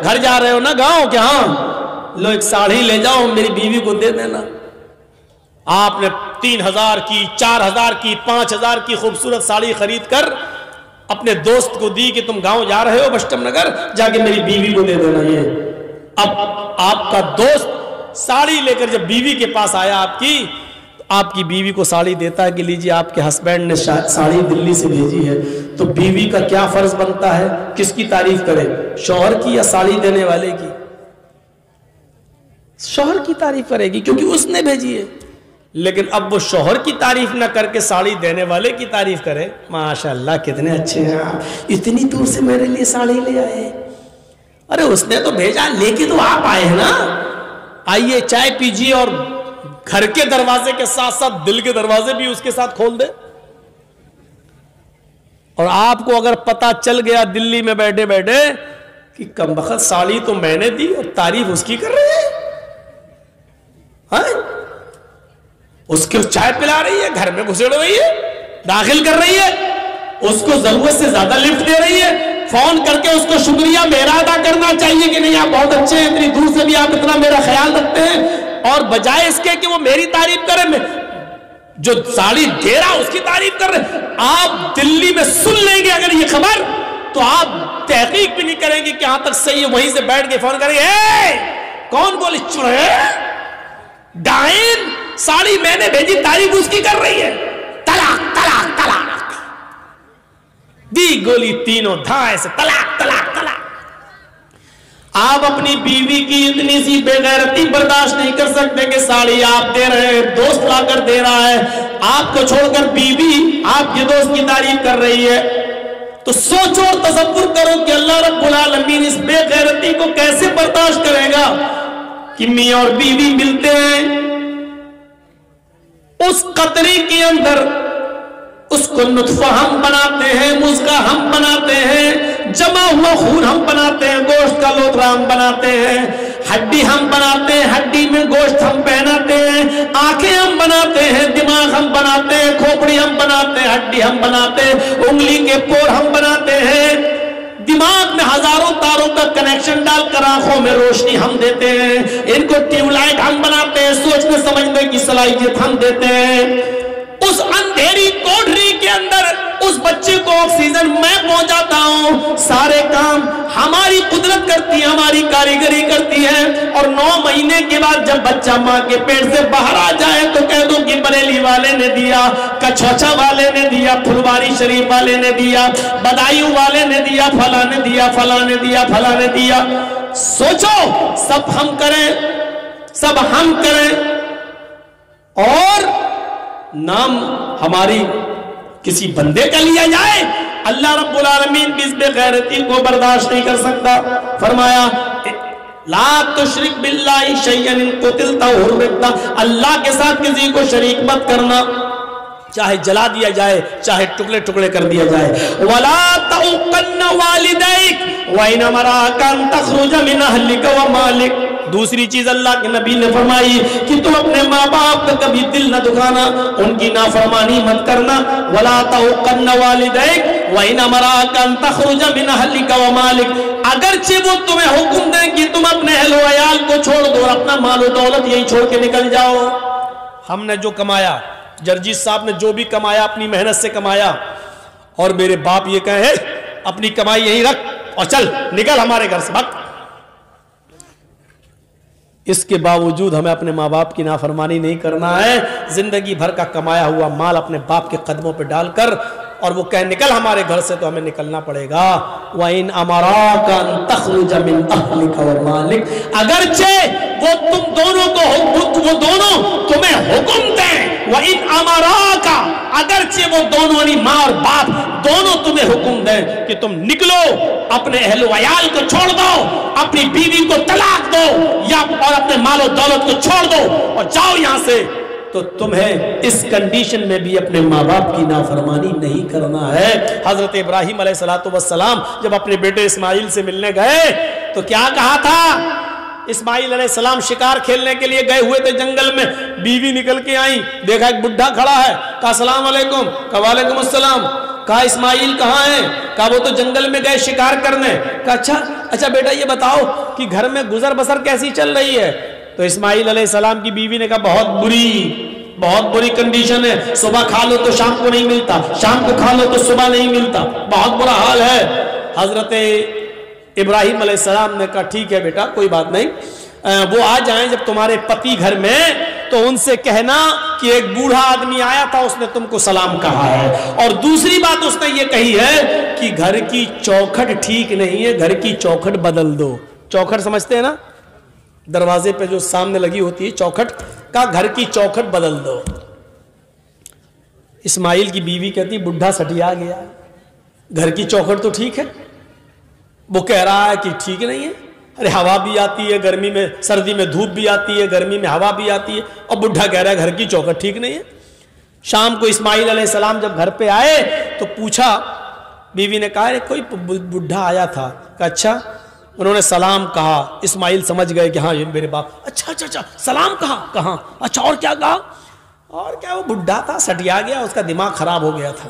گھر جا رہے ہو نا گاؤں کہ ہاں لو ایک ساڑی لے جاؤ میری بیوی کو دے دینا. آپ نے 3000 کی 4000 کی 5000 کی خوبصورت ساڑی خرید کر اپنے دوست کو دی کہ تم گاؤں جا رہے ہو بشٹم نگر جا کے میری بیوی کو دے دینا. یہ اب آپ کا دوست ساڑی لے کر جب بیوی کے پاس آیا آپ کی بیوی کو ساڑی دیتا ہے کہ لیجیے آپ کے ہسبینڈ نے ساڑی دلی سے بھیجی ہے, تو بیوی کا کیا فرض بنتا ہے؟ کس کی تعریف کرے, شوہر کی یا ساڑی دینے والے کی؟ شوہر کی تعریف کرے گی کیونکہ اس نے بھیجی ہے. لیکن اب وہ شوہر کی تعریف نہ کر کے ساڑی دینے والے کی تعریف کرے, ماشاءاللہ کتنے اچھے ہیں آپ, اتنی دور سے میرے لیے ساڑی لے آئے. ارے اس نے تو بھیجا, لے کے تو آپ آئے ہیں نا. آئیے چائے پیجیے اور گھر کے دروازے کے ساتھ ساتھ دل کے دروازے بھی اس کے ساتھ کھول دے. اور آپ کو اگر پتا چل گیا دلی میں بیٹھے بیٹھے کہ کمبخت ساڑی تو میں نے دی اور تعریف اس کی کر رہے ہیں, اس کو چائے پلا رہی ہے, گھر میں گھسڑ رہی ہے, داخل کر رہی ہے, اس کو ضرورت سے زیادہ لفٹ دے رہی ہے, فون کر کے اس کو شکریہ میرا ادا کرنا چاہیے کہ نہیں آپ بہت اچھے ہیں, اتنی دور سے بھی آپ اتنا میرا خیال رکھتے ہیں, اور بجائے اس کے کہ وہ میری تعریف کرے, میں جو ساڑی دے رہا اس کی تعریف کر رہے. آپ دلی میں سن لیں گے اگر یہ خبر تو آپ تحقیق بھی نہیں کریں گے کہ یہاں تک صحیح ہے, وہیں سے بیٹھ کے فون کریں گے کون بولی چڑھے ڈائن, ساڑی میں نے بھیجی تعریف اس کی کر رہی ہے, طلاق طلاق طلاق, دی گولی تینوں دھائے سے طلاق طلاق طلاق. آپ اپنی بیوی کی اتنی سی بے غیرتی برداشت نہیں کر سکتے کہ ساڑی آپ دے رہے ہیں, دوست لا کر دے رہا ہے, آپ کو چھوڑ کر بیوی آپ کے دوست کی تعریف کر رہی ہے. تو سوچو اور تصور کرو کہ اللہ رب العالمین اس بے غیرتی کو کیسے برداشت کرے گا کہ میاں اور بیوی ملتے ہیں, اس قطرے کے اندر اس کو نطفہ ہم بناتے ہیں, مزغہ ہم بناتے ہیں, جمع ہوا خون ہم بناتے ہیں, گوشت کا لوتھڑا ہم بناتے ہیں, ہڈی ہم بناتے ہیں, ہڈی میں گوشت ہم پہناتے ہیں, آنکھیں ہم بناتے ہیں, دماغ ہم بناتے ہیں, کھوپڑی ہم بناتے ہیں, ہڈی ہم بناتے ہیں, انگلی کے پور ہم بناتے ہیں, دماغ میں ہزاروں تاروں کا کنیکشن ڈال کر آنکھوں میں روشنی ہم دیتے ہیں, ان کو ٹیوب لائٹ ہم بناتے ہیں, سوچنے سمجھنے کی صلاحیت ہم دیتے ہیں. اس اندھیری کوٹری کے اندر اس بچے کو آکسیجن میں پہنچاتا ہوں, سارے کام ہماری قدرت کرتی ہے, ہماری کاریگری کرتی ہے. اور 9 مہینے کے بعد جب بچہ ماں کے پیٹ سے باہر آ جائے تو کہہ دو کہ بریلی والے نے دیا, کچھوچا والے نے دیا, پھلواری شریف والے نے دیا, بدایوں والے نے دیا, فلاں نے دیا, فلاں نے دیا, فلاں نے دیا. سوچو سب ہم کریں, سب ہم کریں اور نام ہماری کسی بندے کا لیا جائے. اللہ رب العالمین بھی اس بے غیرتی کو برداشت نہیں کر سکتا. فرمایا لا تشرک باللہ شیئا ان قتلت او حرقت, اللہ کے ساتھ کسی کو شریک مت کرنا, چاہے جلا دیا جائے چاہے ٹکڑے ٹکڑے کر دیا جائے. ولا تعقن والدیک وان امراک ان تخرج من اهلک ومالک. دوسری چیز اللہ کے نبی نے فرمائی کہ تم اپنے ماں باپ کا کبھی دل نہ دکھانا, ان کی نافرمانی مت کرنا. ولا تعقن والدیک وان امراک ان تخرج من اهلک ومالک, اگرچہ وہ تمہیں حکم دیں کہ تم اپنے اہل و عیال کو چھوڑ دو اور اپنا مال و دولت یہی چھوڑ کے نکل جاؤ. ہم نے جو کمایا, جرجیت صاحب نے جو بھی کمایا اپنی محنت سے کمایا, اور میرے باپ یہ کہے اپنی کمائی یہیں رکھ اور چل نکل ہمارے گھر سے بھگ. اس کے باوجود ہمیں اپنے ماں باپ کی نافرمانی نہیں کرنا ہے. زندگی بھر کا کمایا ہوا مال اپنے باپ کے قدموں پہ ڈال کر اور وہ کہے نکل ہمارے گھر سے, تو ہمیں نکلنا پڑے گا. وَإِنْ أَمَرَاكَ أَن تَخْرُجَ مِنْ أَهْلِكَ وَمَالِكَ, اگرچہ وہ تم دونوں کو وہ دونوں تمہیں حکم دیں. وَإِنْ أَمَرَاكَ, اگرچہ وہ دونوں یعنی ماں اور باپ دونوں تمہیں حکم دیں کہ تم نکلو, اپنے اہل و عیال کو چھوڑ دو, اپنی بیوی کو طلاق دو یا اور اپنے مال و دولت کو چھوڑ دو اور جاؤ یہاں سے, تو تمہیں اس کنڈیشن میں بھی اپنے ماں باپ کی نافرمانی نہیں کرنا ہے. حضرت ابراہیم علیہ السلام جب اپنے بیٹے اسماعیل سے ملنے گئے تو کیا کہا تھا؟ اسماعیل علیہ السلام شکار کھیلنے کے لیے گئے ہوئے تھے جنگل میں, بیوی نکل کے آئیں, دیکھا ایک بڈھا کھڑا ہے, کہا السلام علیکم, کہا وعلیکم السلام, کہا اسماعیل کہاں ہیں؟ کہا وہ تو جنگل میں گئے شکار کرنے۔ کہا اچھا بیٹا یہ بتاؤ کہ گھر میں گزر بسر کیسی چل رہی ہے؟ تو اسماعیل علیہ السلام کی بیوی نے کہا بہت بری کنڈیشن ہے، صبح کھا لو تو شام کو نہیں ملتا، شام کو کھا لو تو صبح نہیں ملتا، بہت برا حال ہے۔ حضرت ابراہیم علیہ السلام نے کہا ٹھیک ہے بیٹا کوئی بات نہیں، وہ آ جائیں جب تمہارے پتی گھر میں تو ان سے کہنا کہ ایک بوڑھا آدمی آیا تھا، اس نے تم کو سلام کہا ہے، اور دوسری بات اس نے یہ کہی ہے کہ گھر کی چوکھٹ ٹھیک نہیں ہے، گھر کی چوکھٹ بدل دو۔ چوکھٹ سمجھتے ہیں نا، دروازے پہ جو سامنے لگی ہوتی ہے چوکھٹ، کا گھر کی چوکھٹ بدل دو۔ اسماعیل کی بیوی کہتی بڈھا سٹیا گیا، گھر کی چوکھٹ تو ٹھیک ہے، وہ کہہ رہا ہے کہ ٹھیک نہیں ہے، ارے ہوا بھی آتی ہے گرمی میں، سردی میں دھوپ بھی آتی ہے، گرمی میں ہوا بھی آتی ہے، اور بڈھا کہہ رہا ہے گھر کی چوکھٹ ٹھیک نہیں ہے۔ شام کو اسماعیل علیہ السلام جب گھر پہ آئے تو پوچھا، بیوی نے کہا کوئی بڈھا آیا تھا، کہا اچھا، انہوں نے سلام کہا۔ اسماعیل سمجھ گئے کہ ہاں یہ میرے باپ، اچھا سلام کہا، کہاں، اچھا اور کیا کہا؟ اور کیا وہ بڈھا تھا سٹیا گیا، اس کا دماغ خراب ہو گیا تھا۔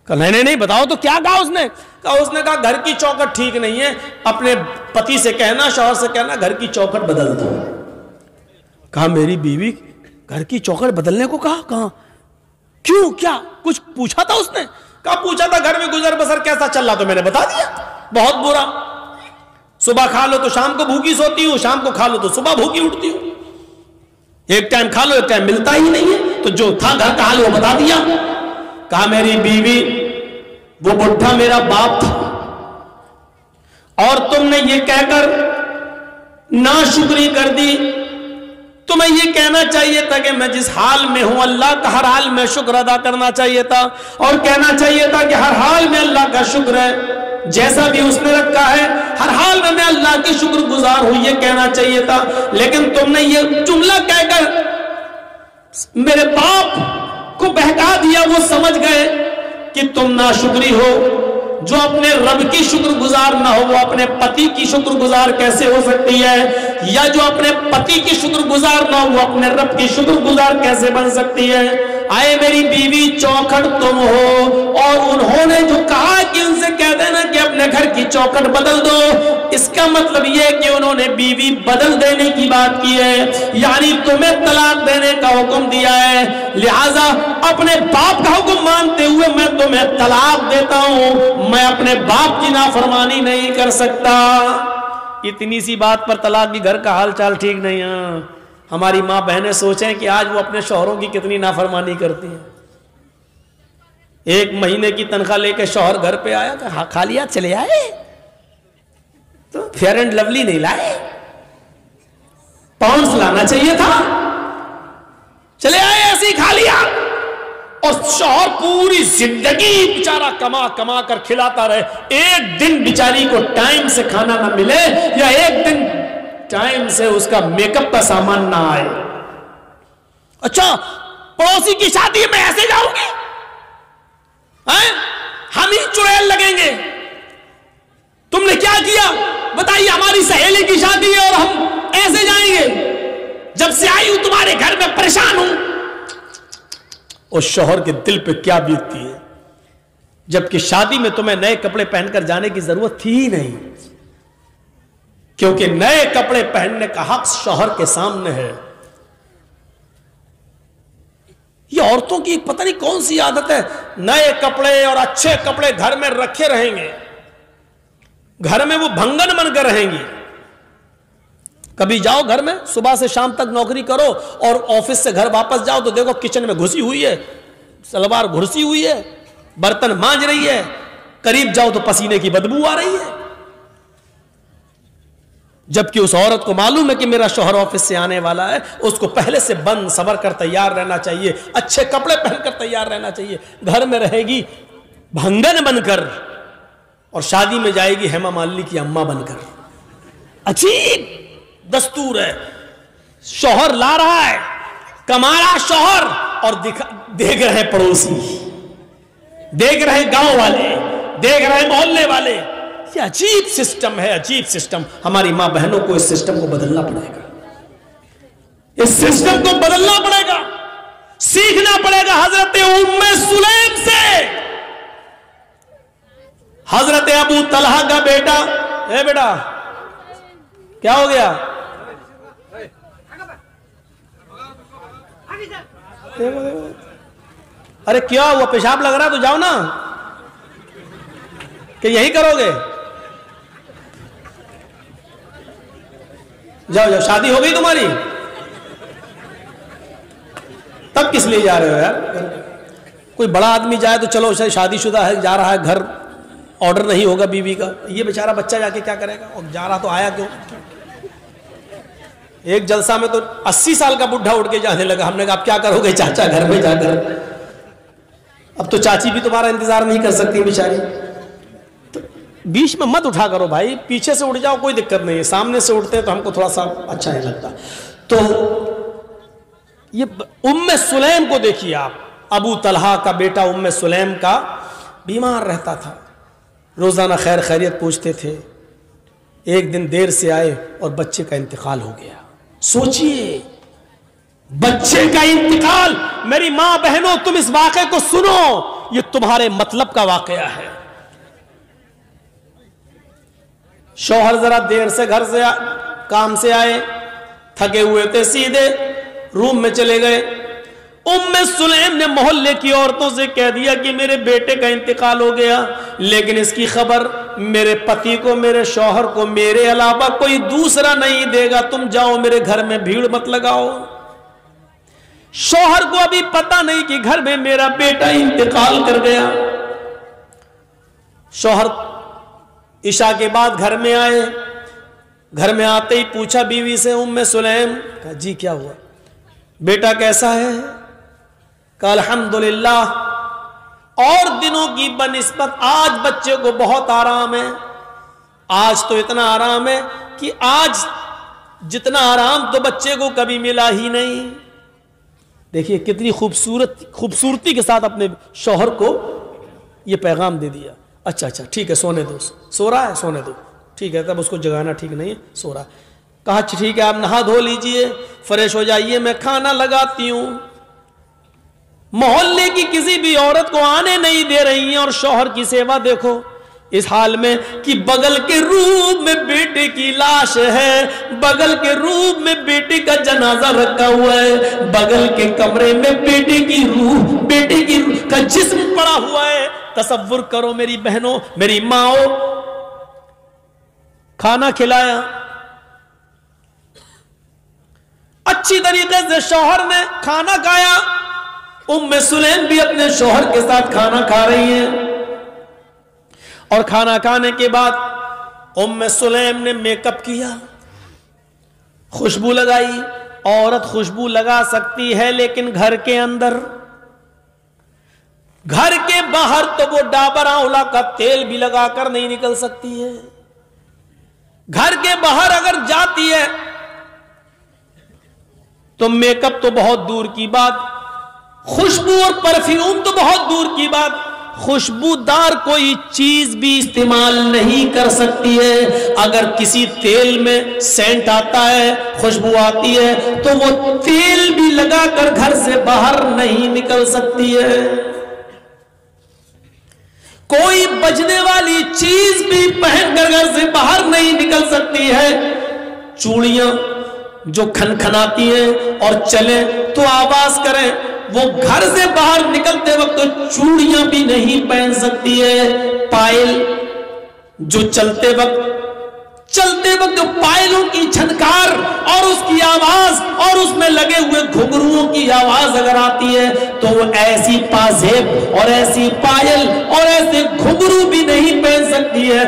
کہا نہیں بتاؤ تو کیا کہا اس نے؟ اس نے کہا گھر کی چوکھٹ ٹھیک نہیں ہے، اپنے پتی سے کہنا، شوہر سے کہنا گھر کی چوکھٹ بدل دو۔ کہا میری بیوی گھر کی چوکھٹ بدلنے کو کہا؟ کہاں، کیوں، کیا کچھ پوچھا تھا اس نے؟ کہا پوچھا تھا گھر میں گزر بسر کیسا چل رہا، تو میں نے بتا دیا بہت برا، صبح کھا لو تو شام کو بھوکی سوتی ہوں، شام کو کھا لو تو صبح بھوکی اٹھتی ہوں، ایک ٹائم کھا لو ایک ٹائم ملتا ہی نہیں ہے، تو جو تھا گھر کا حال وہ بتا دیا۔ کہا میری بیوی وہ بڈھا میرا باپ تھا، اور تم نے یہ کہہ کر ناشکری کر دی، تمہیں یہ کہنا چاہیے تھا کہ میں جس حال میں ہوں اللہ کا ہر حال میں شکر ادا کرنا چاہیے تھا، اور کہنا چاہیے تھا کہ ہر حال میں اللہ کا شکر ہے، جیسا بھی اس نے رکھا ہے ہر حال میں اللہ کی شکر گزار ہوں، یہ کہنا چاہیے تھا، لیکن تم نے یہ جملہ کہہ کر میرے باپ کو بہکا دیا، وہ سمجھ گئے کہ تم ناشکری ہو۔ جو اپنے رب کی شکر گزار نہ ہو وہ اپنے پتی کی شکر گزار کیسے ہو سکتی ہے، یا جو اپنے پتی کی شکر گزار نہ ہو وہ اپنے رب کی شکر گزار کیسے بن سکتی ہے؟ آئے میری بیوی چوکھٹ تم ہو، اور انہوں نے جو کہا کہ ان سے کہہ دینا کہ اپنے گھر کی چوکھٹ بدل دو، اس کا مطلب یہ کہ انہوں نے بیوی بدل دینے کی بات کی ہے، یعنی تمہیں طلاق دینے کا حکم دیا ہے، لہذا اپنے باپ کا حکم مانتے ہوئے میں تمہیں طلاق دیتا ہوں، میں اپنے باپ کی نافرمانی نہیں کر سکتا۔ اتنی سی بات پر طلاق کی گھر کا حال چال ٹھیک نہیں ہے۔ ہماری ماں بہنیں سوچیں کہ آج وہ اپنے شوہروں کی کتنی نافرمانی کرتی ہیں۔ ایک مہینے کی تنخواہ لے کے شوہر گھر پہ آیا کہ کھا لیا چلے آئے، تو فیئر اینڈ لولی نہیں لائے، پاؤنڈز لانا چاہیے تھا، چلے آئے ایسے ہی کھا لیا، اور شوہر پوری زندگی بیچارہ کما کما کر کھلاتا رہے، ایک دن بیچاری کو ٹائم سے کھانا نہ ملے، یا ایک دن ٹائم سے اس کا میک اپ کا سامان نہ آئے۔ اچھا پڑوسی کی شادی میں ایسے جاؤں گی، ہم ہی چڑیل لگیں گے؟ تم نے کیا کیا بتائیے؟ ہماری سہیلی کی شادی ہے اور ہم ایسے جائیں گے؟ جب سے آئی ہوں تمہارے گھر میں پریشان ہوں۔ اس شوہر کے دل پہ کیا بیتتی ہے، جبکہ شادی میں تمہیں نئے کپڑے پہن کر جانے کی ضرورت تھی ہی نہیں، کیونکہ نئے کپڑے پہننے کا حق شوہر کے سامنے ہے۔ یہ عورتوں کی پتہ نہیں کون سی عادت ہے، نئے کپڑے اور اچھے کپڑے گھر میں رکھے رہیں گے، گھر میں وہ بھنگن بن کر رہیں گی۔ کبھی جاؤ گھر میں، صبح سے شام تک نوکری کرو اور آفس سے گھر واپس جاؤ تو دیکھو کچن میں گھسی ہوئی ہے، سلوار گھسی ہوئی ہے، برتن مانج رہی ہے، قریب جاؤ تو پسینے کی بدبو آ رہی ہے، جبکہ اس عورت کو معلوم ہے کہ میرا شوہر آفس سے آنے والا ہے، اس کو پہلے سے بند صبر کر تیار رہنا چاہیے، اچھے کپڑے پہن کر تیار رہنا چاہیے۔ گھر میں رہے گی بھنگن بن کر، اور شادی میں جائے گی ہیما مالنی کی اماں بن کر۔ عجیب دستور ہے۔ شوہر لا رہا ہے، کما رہا شوہر، اور دیکھ رہے پڑوسی، دیکھ رہے گاؤں والے، دیکھ رہے محلے والے۔ یہ عجیب سسٹم ہے، عجیب سسٹم۔ ہماری ماں بہنوں کو اس سسٹم کو بدلنا پڑے گا، اس سسٹم کو بدلنا پڑے گا، سیکھنا پڑے گا حضرت ام سلیم سے۔ حضرت ابو طلحہ کا بیٹا، اے بیٹا کیا ہو گیا؟ ارے کیا ہوا؟ پیشاب لگ رہا تو جاؤ نا، کہ یہی کرو گے؟ جاؤ جاؤ، شادی ہو گئی تمہاری؟ تب کس لیے جا رہے ہو یار؟ کوئی بڑا آدمی جائے تو چلو شادی شدہ ہے جا رہا ہے، گھر آرڈر نہیں ہوگا بیوی کا، یہ بیچارہ بچہ جا کے کیا کرے گا؟ اور جا رہا تو آیا کیوں؟ ایک جلسہ میں تو 80 سال کا بڈھا اٹھ کے جانے لگا، ہم نے کہا اب کیا کرو گے چاچا گھر میں جا کر؟ اب تو چاچی بھی تمہارا انتظار نہیں کر سکتی بیچاری۔ تو بیچ میں مت اٹھا کرو بھائی، پیچھے سے اٹھ جاؤ کوئی دقت نہیں ہے، سامنے سے اٹھتے تو ہم کو تھوڑا سا اچھا نہیں لگتا۔ تو یہ ام سلیم کو دیکھیے آپ، ابو طلحہ کا بیٹا ام سلیم کا بیمار رہتا تھا، روزانہ خیر خیریت پوچھتے تھے، ایک دن دیر سے آئے اور بچے کا انتقال ہو گیا۔ سوچئے بچے کا انتقال، میری ماں بہنوں تم اس واقعے کو سنو، یہ تمہارے مطلب کا واقعہ ہے۔ شوہر ذرا دیر سے گھر سے کام سے آئے، تھکے ہوئے تھے، سیدھے روم میں چلے گئے۔ ام سلیم نے محلے کی عورتوں سے کہہ دیا کہ میرے بیٹے کا انتقال ہو گیا، لیکن اس کی خبر میرے پتی کو، میرے شوہر کو میرے علاوہ کوئی دوسرا نہیں دے گا، تم جاؤ میرے گھر میں بھیڑ مت لگاؤ۔ شوہر کو ابھی پتہ نہیں کہ گھر میں میرا بیٹا انتقال کر گیا۔ شوہر عشاء کے بعد گھر میں آئے، گھر میں آتے ہی پوچھا بیوی سے ام سلیم، کہا جی کیا ہوا؟ بیٹا کیسا ہے؟ کہا الحمدللہ، اور دنوں کی بنسبت آج بچے کو بہت آرام ہے۔ آج تو اتنا آرام ہے کہ آج جتنا آرام تو بچے کو کبھی ملا ہی نہیں۔ دیکھیے کتنی خوبصورتی کے ساتھ اپنے شوہر کو یہ پیغام دے دیا۔ اچھا اچھا ٹھیک ہے سونے دو، سو رہا ہے سونے دو، ٹھیک ہے، تب اس کو جگانا ٹھیک نہیں ہے، سو رہا ہے۔ کہا ٹھیک ہے آپ نہا دھو لیجئے، فریش ہو جائیے، میں کھانا لگاتی ہوں۔ محلے کی کسی بھی عورت کو آنے نہیں دے رہی ہیں، اور شوہر کی سیوا دیکھو اس حال میں کہ بغل کے روم میں بیٹے کی لاش ہے، بغل کے روم میں بیٹے کا جنازہ رکھا ہوا ہے، بغل کے کمرے میں بیٹے کی روح کا جسم پڑا ہوا ہے۔ تصور کرو میری بہنوں، میری ماں، کھانا کھلایا اچھی طریقے سے، شوہر نے کھانا کھایا، ام سلیم بھی اپنے شوہر کے ساتھ کھانا کھا رہی ہیں، اور کھانا کھانے کے بعد ام سلیم نے میک اپ کیا، خوشبو لگائی۔ عورت خوشبو لگا سکتی ہے لیکن گھر کے اندر، گھر کے باہر تو وہ ڈابر آنولا کا تیل بھی لگا کر نہیں نکل سکتی ہے۔ گھر کے باہر اگر جاتی ہے تو میک اپ تو بہت دور کی بات، خوشبو اور پرفیوم تو بہت دور کی بات، خوشبودار کوئی چیز بھی استعمال نہیں کر سکتی ہے۔ اگر کسی تیل میں سینٹ آتا ہے، خوشبو آتی ہے، تو وہ تیل بھی لگا کر گھر سے باہر نہیں نکل سکتی ہے۔ کوئی بجنے والی چیز بھی پہن کر گھر سے باہر نہیں نکل سکتی ہے۔ چوڑیاں جو کھنکھناتی ہیں اور چلیں تو آواز کریں، وہ گھر سے باہر نکلتے وقت چوڑیاں بھی نہیں پہن سکتی ہے۔ پائل جو چلتے وقت جو پائلوں کی چھنکار اور اس کی آواز اور اس میں لگے ہوئے گھنگروؤں کی آواز اگر آتی ہے تو وہ ایسی پازیب اور ایسی پائل اور ایسے گھنگرو بھی نہیں پہن سکتی ہے۔